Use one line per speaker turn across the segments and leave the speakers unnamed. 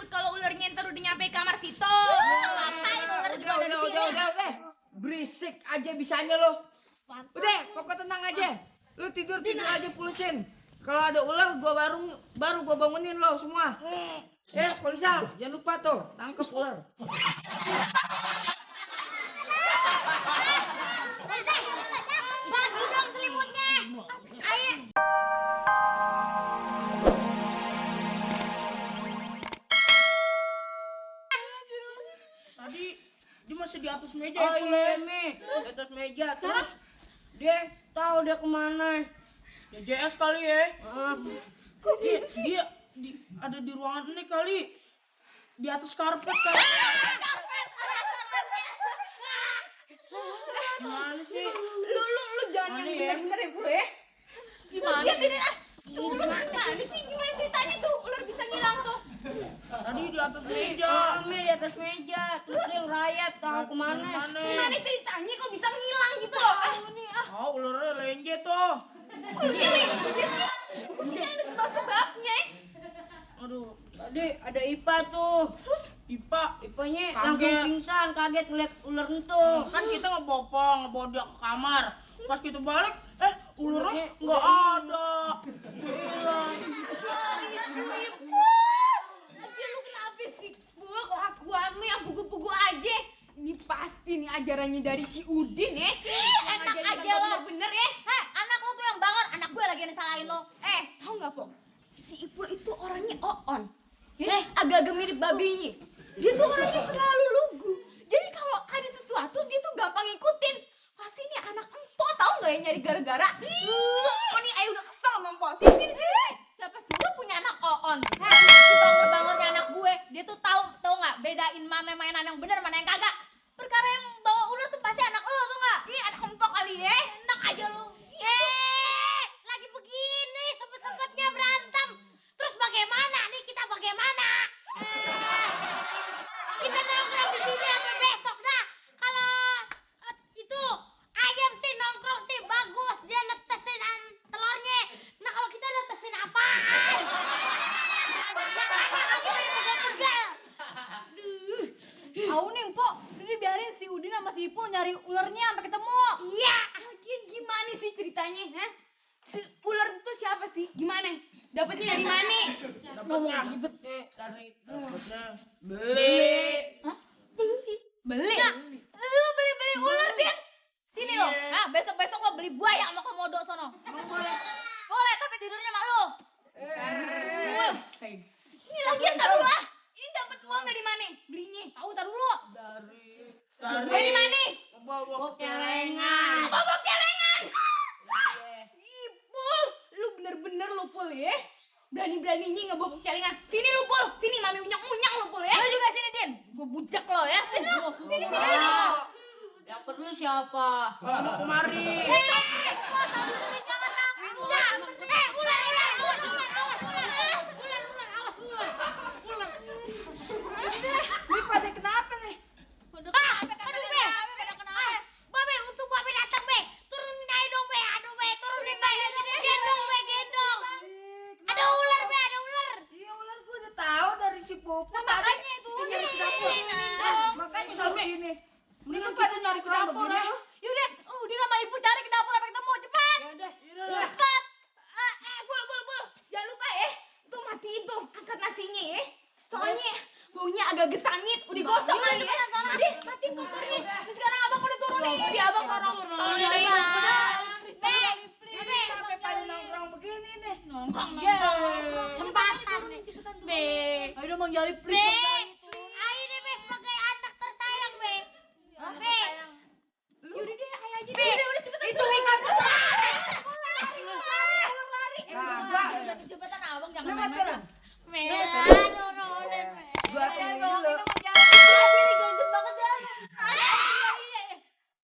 takut kalau ularnya ntar udah nyampe kamar situ. Ngapain ular juga ada di sini?
Udah. Berisik aja bisanya lo. Udah, pokok tenang aja. Lu tidur aja pulusin. Kalau ada ular gua baru gua bangunin lo semua. Ya, Polisal, jangan lupa tuh tangkep ular.
Bagi dong selimutnya. Ayo.
Tadi dia masih di atas meja
Oh
itu,
iya
Le.
nih, di atas meja. Terus dia tahu dia kemana.
JJS kali ya.
Kok
Dia ada di ruangan ini kali. Di atas karpet kali. Gimana sih?
Lu jangan yang
Aneh ya.
bener-bener ya, Bro ya. Gimana sih, Dina? Gimana sih? Gimana ceritanya tuh ular bisa ngilang tuh?
Tadi di atas meja.
Kami di atas meja. Terus dia ngerayap tahu kemana.
Gimana ceritanya kok bisa ngilang gitu loh?
Oh, ularnya lenje tuh.
Mesti ada sebabnya.
Aduh,
Tadi ada Ipa tuh.
Terus
Ipa.
Ipanya
Kaget.
langsung pingsan, kaget ngeliat ular itu.
Kan kita ngebawa dia ke kamar. Pas kita balik, ularnya
Ularnya
nggak
udah
ada. Hilang.
Aja lu kenapa sih? Gua kelakuan lu yang pugu-pugu aja. Ini pasti nih ajarannya dari si Udin ya. Enak aja lo bener ya. Hah, anak lo tuh yang banget. Anak gue lagi yang disalahin lo. Tahu nggak Pok? Si Ipul itu orangnya oon. Agak-agak mirip babinya. Dia tuh orangnya terlalu lugu. Jadi kalau ada sesuatu dia tuh gampang ngikutin. Pasti ini anak empok tahu nggak ya nyari gara-gara. Oh nih ayo udah kesel sama empok. Sini. Siapa sih lu punya anak oon? Banget anak gue. Dia tuh tahu nggak bedain mana mainan yang benar mana yang kagak. Perkara yang bawa ular tuh pasti anak lo tuh nggak? Ih anak empok kali ya. Enak aja lu. Lagi begini sempet-sempetnya berantem. Terus bagaimana nih kita bagaimana? Kita nongkrong di sini sampai besok dah. Kalau itu ayam sih nongkrong sih bagus dia netesin telurnya. Nah kalau kita netesin apaan? Yang ayam lagi pegal-pegal.
Tahu nih, Mpok. Udah biarin si Udin sama si Ipul nyari ularnya sampai ketemu.
Iya, lagian gimana sih ceritanya? Hah? Si ular itu siapa sih? Gimana? Dapetnya dari mana?
Dapatnya. Dapatnya. Beli.
Hah? Beli? Nah, lu beli ular, Din? Sini lo.
Iya.
Nah, besok-besok lo beli buaya sama komodo sono. Boleh, tapi tidurnya sama lo. Ini lagian taruh lah. Ini dapat uang dari mana? Belinya. Tahu taruh lo. Dari mana?
Bobok
celengan.
Bobok celengan. Ipul, lu bener-bener lu Pul ya. Berani-beraninya ngebobok celengan. Sini lu Pul, sini mami unyang-unyang lu Pul ya. Lu juga sini Din. Gue bujak lo ya. Sini. Sini.
Yang perlu siapa?
Kamu kemari.
Ini pada kenapa nih?
Babe, untuk Babe datang Be. Turunin aja dong Be. Aduh Be, turunin Be. Gendong. Ada ular Be, ada ular.
Iya ular gue udah tahu dari si Popo tadi. Dia nyari ke dapur. Makanya gue sini. Mendingan pada nyari ke dapur ya.
Yaudah, Udin sama Ibu cari ke dapur sampai ketemu. Cepat. Cepat. Bul. Jangan lupa ya. Tuh matiin tuh. Angkat nasinya ya. Soalnya baunya agak gesangit. Udah gosong kali ya. Udah, matiin kompornya. Terus sekarang abang udah turun nih. Di abang tolong. Tolong ya Be.
Sampai pada nongkrong begini nih.
Sempatan. Be.
Ayo dong Bang Jali,
Be.
please.
Ayo deh Be sebagai anak tersayang Be. Be. Yaudah deh, ayo aja. Be. Udah cepetan. Itu ikan ular.
Kagak.
Cepetan abang jangan
Lu
main-main.
mati,
Be.
Gua akan dulu.
Ini gendut banget ya.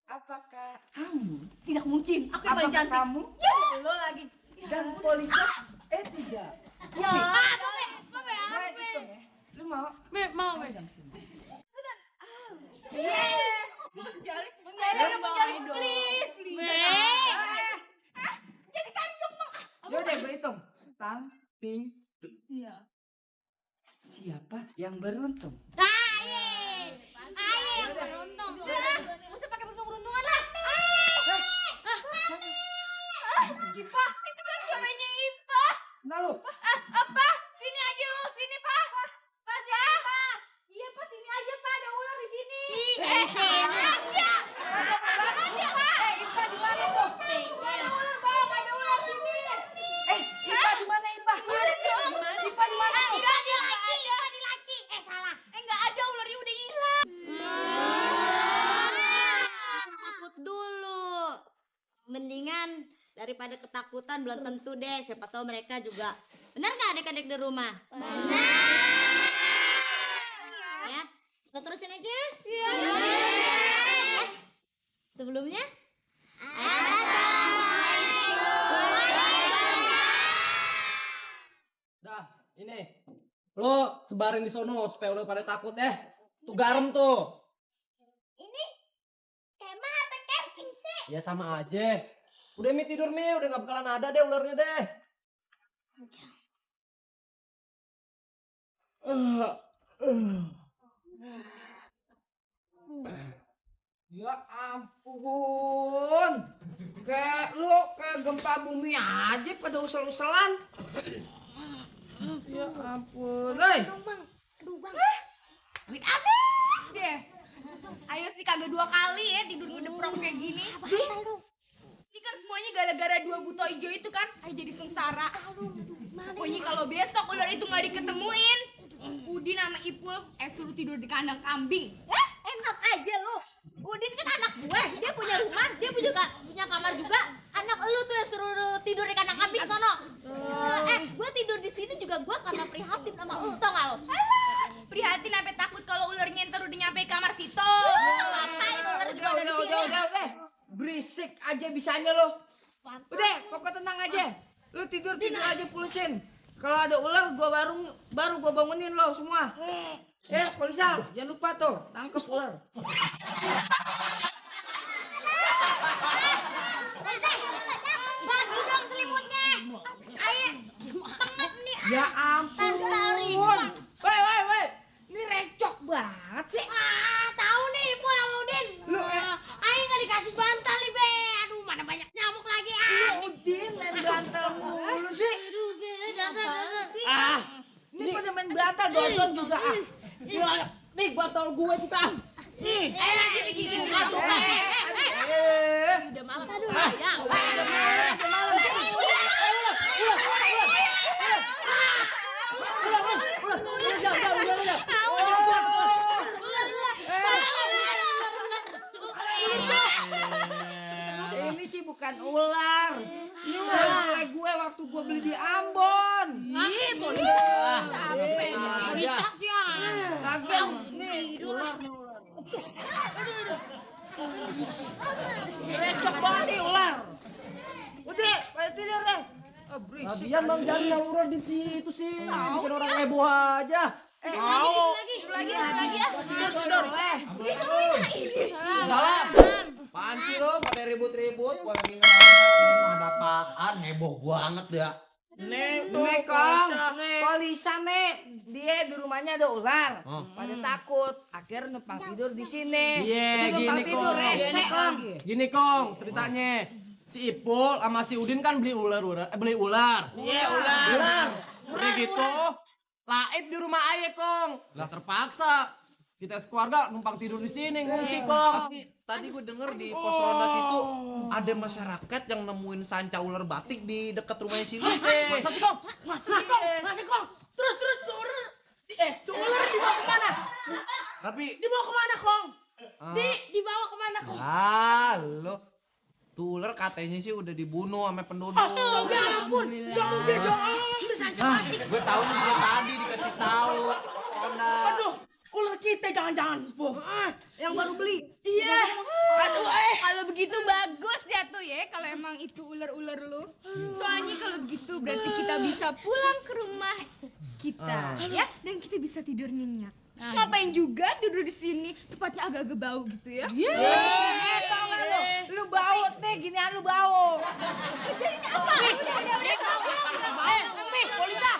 Apakah kamu
Tidak mungkin. Aku yang paling
Apakah
cantik.
kamu
Lo lagi.
dan polisi? Tidak.
Ya. Be.
Gue hitung ya. Lu mau?
Mau, Be.
Pegang sini.
Bang Jali, please.
Jadi kandung Bang.
Yaudah gue hitung. Tang, ting,
Iya.
Siapa yang beruntung?
Aye yang beruntung.
Nggak usah pakai beruntung-beruntungan lah.
Ipa, itu kan suaranya Ipa.
Nah lu,
Apa? Sini aja lu, sini Pak. Pak siapa? Iya Pak, sini aja Pak, ada ular di sini. Sini. Ada. Ada Pak.
Ipa di mana tuh?
Ada ular Bang, ada ular sini.
Ipa di mana Ipa? Ipa di mana tuh?
Enggak, di laci. Salah. Enggak ada, ularnya udah hilang.
Takut dulu. Mendingan daripada ketakutan belum tentu deh. Siapa tahu mereka juga. Benar nggak adik-adik di rumah? Benar. Ya, kita terusin aja. Iya. Sebelumnya.
Dah, ini. Lo sebarin di sono supaya udah pada takut Tuh garam tuh.
Ini kemah apa camping sih?
Ya sama aja. Udah Mi tidur Mi, udah gak bakalan ada deh ularnya deh.
Ya ampun. Kayak gempa bumi aja pada usel-uselan. Ya ampun.
Amit-amit deh. Ayo sih kagak 2 kali ya tidur ngedeprok kayak gini. Ini kan semuanya gara-gara 2 buto hijau itu kan. Ayo jadi sengsara. Pokoknya kalau besok ular itu nggak diketemuin, Udin sama Ipul suruh tidur di kandang kambing.
Enak aja lu. Udin kan anak gue. Dia punya rumah, dia punya kamar juga. Anak lu tuh yang suruh tidur di kandang kambing sono. Gue tidur di sini juga gue karena prihatin sama lu, tau gak lu?
Prihatin sampai takut kalau ularnya ntar udah nyampe kamar situ.
Ngapain ular juga ada di sini?
Udah. Berisik aja bisanya lo. Udah, pokok tenang aja. Lu tidur aja pulusin. Kalau ada ular baru gua bangunin lo semua. Ya, Polisal, jangan lupa tuh tangkep ular.
Bagi dong selimutnya. Ayo, pengep nih.
Ya ampun. Woi. Ini recok banget sih.
Tahu nih Ipul sama Udin.
Lu
Ayo nggak dikasih bantal nih be. Aduh, mana banyak nyamuk lagi
Udin main bantal mulu sih. Ini pada main bantal dodon juga
Nih botol gue juga.
Nih.
Ayo lagi digigit tuh.
Udah
malam.
Ini sih bukan ular. Ini ular gue waktu gue beli di Ambon.
Ih, polisi.
Capek.
Polisi ya.
Kagak. Nih ular. Recok banget nih ular. Udah, pada tidur deh. Berisik.
Lagian Bang Jali yang ular di situ sih. Bikin orang heboh aja.
Lagi ya.
Tidur.
Salam.
Apaan sih lo pada ribut-ribut? Gua lagi ngerasa ini mah ada apaan? Heboh banget ya.
Nih Kong, Polisa nih, dia di rumahnya ada ular, pada takut, akhirnya numpang tidur di sini.
Iya,
Jadi numpang
gini,
tidur
Kong.
resek lagi.
Gini Kong, ceritanya. Si Ipul sama si Udin kan beli ular.
Iya ular.
Udah gitu, Laib di rumah ayah Kong. Lah terpaksa kita sekeluarga numpang tidur di sini ngungsi Kong.
Tapi tadi gue denger di pos ronda situ ada masyarakat yang nemuin sanca ular batik di dekat rumahnya si Lise.
Masa sih Kong?
Masih kong. Terus ular. Tuh ular dibawa kemana?
Tapi
Dibawa kemana kong? Dibawa kemana kong?
lo tuh ular katanya sih udah dibunuh sama penduduk.
Ya ampun. Ya mungkin dong.
Gue tahunya juga tadi dikasih tahu. Ronda.
Aduh, ular kita jangan-jangan.
Yang baru beli.
Iya. Aduh,
Kalau begitu bagus dia tuh ya, kalau emang itu ular-ular lu. Soalnya kalau begitu berarti kita bisa pulang ke rumah kita, ya, dan kita bisa tidur nyenyak. Ngapain juga tidur di sini? Tempatnya agak-agak bau gitu ya.
Tau gak lu bau nih, ginian lu bau.
Polisa.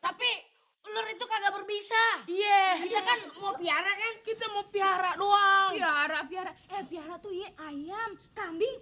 Tapi ular itu kagak berbicara.
bisa.
Iya.
Kita kan mau piara kan?
Kita mau piara doang.
Piara. Piara tuh ya ayam, kambing,